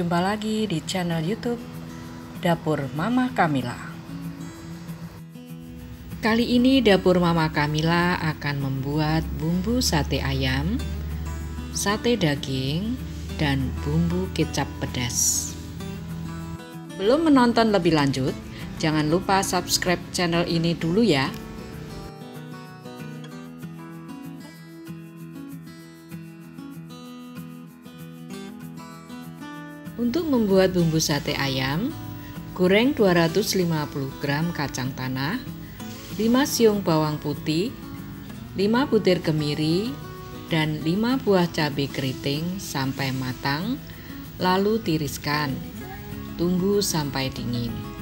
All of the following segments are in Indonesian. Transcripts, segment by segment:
Jumpa lagi di channel YouTube Dapur Mama Kamila. Kali ini Dapur Mama Kamila akan membuat bumbu sate ayam, sate daging, dan bumbu kecap pedas. Belum menonton lebih lanjut, jangan lupa subscribe channel ini dulu ya. Untuk membuat bumbu sate ayam, goreng 250 gram kacang tanah, 5 siung bawang putih, 5 butir kemiri, dan 5 buah cabai keriting sampai matang, lalu tiriskan. Tunggu sampai dingin.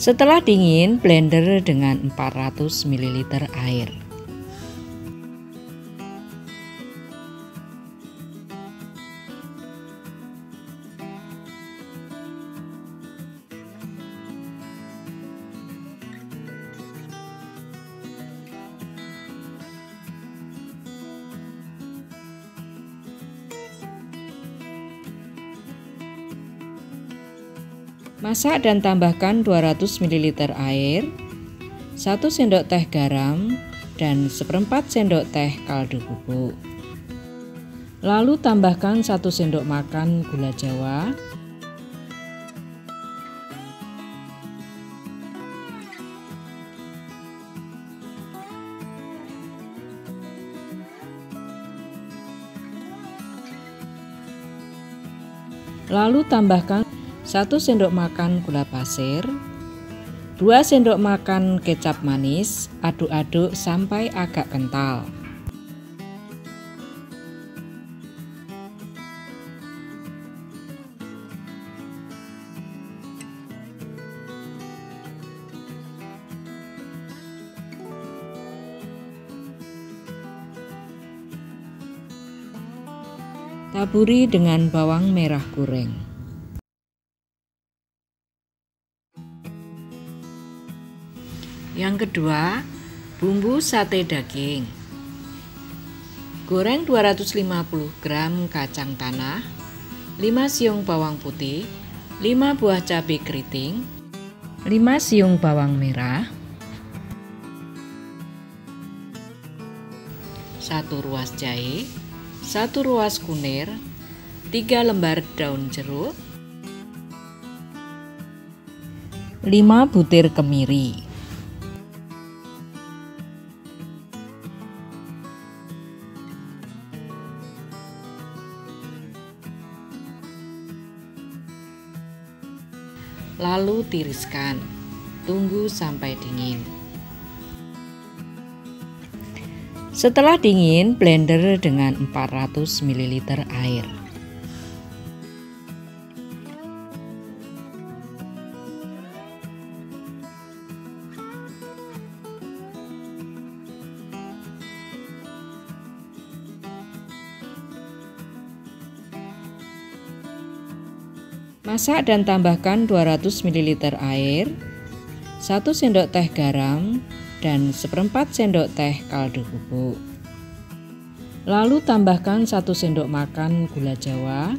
Setelah dingin, blender dengan 400 ml air. Masak dan tambahkan 200 ml air, 1 sendok teh garam, dan 1/4 sendok teh kaldu bubuk. Lalu tambahkan 1 sendok makan gula jawa, lalu tambahkan 1 sendok makan gula pasir, 2 sendok makan kecap manis, aduk-aduk sampai agak kental. Taburi dengan bawang merah goreng. Yang kedua, bumbu sate daging. Goreng 250 gram kacang tanah, 5 siung bawang putih, 5 buah cabai keriting, 5 siung bawang merah, 1 ruas jahe, 1 ruas kunir, 3 lembar daun jeruk, 5 butir kemiri. Lalu tiriskan, tunggu sampai dingin. Setelah dingin, blender dengan 400 ml air. Masak dan tambahkan 200 ml air, 1 sendok teh garam, dan 1/4 sendok teh kaldu bubuk. Lalu tambahkan 1 sendok makan gula jawa,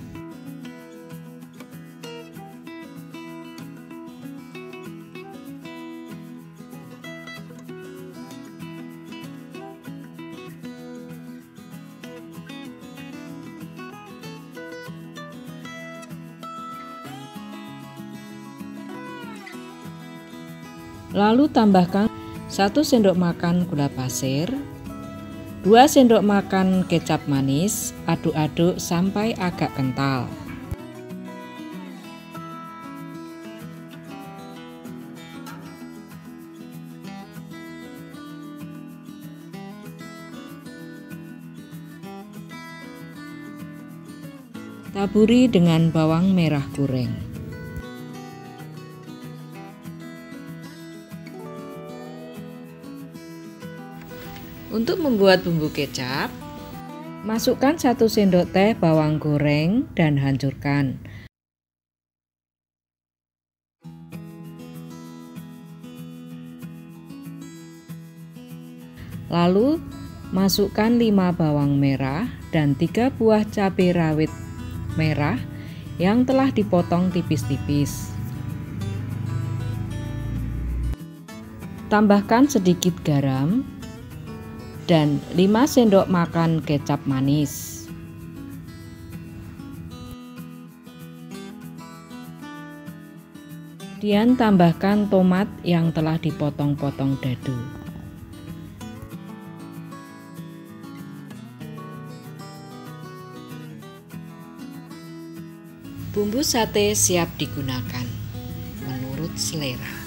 lalu tambahkan 1 sendok makan gula pasir, 2 sendok makan kecap manis, aduk-aduk sampai agak kental. Taburi dengan bawang merah goreng. Untuk membuat bumbu kecap, masukkan 1 sendok teh bawang goreng dan hancurkan. Lalu masukkan 5 bawang merah dan 3 buah cabai rawit merah yang telah dipotong tipis-tipis. Tambahkan sedikit garam dan 5 sendok makan kecap manis. Kemudian tambahkan tomat yang telah dipotong-potong dadu. Bumbu sate siap digunakan menurut selera.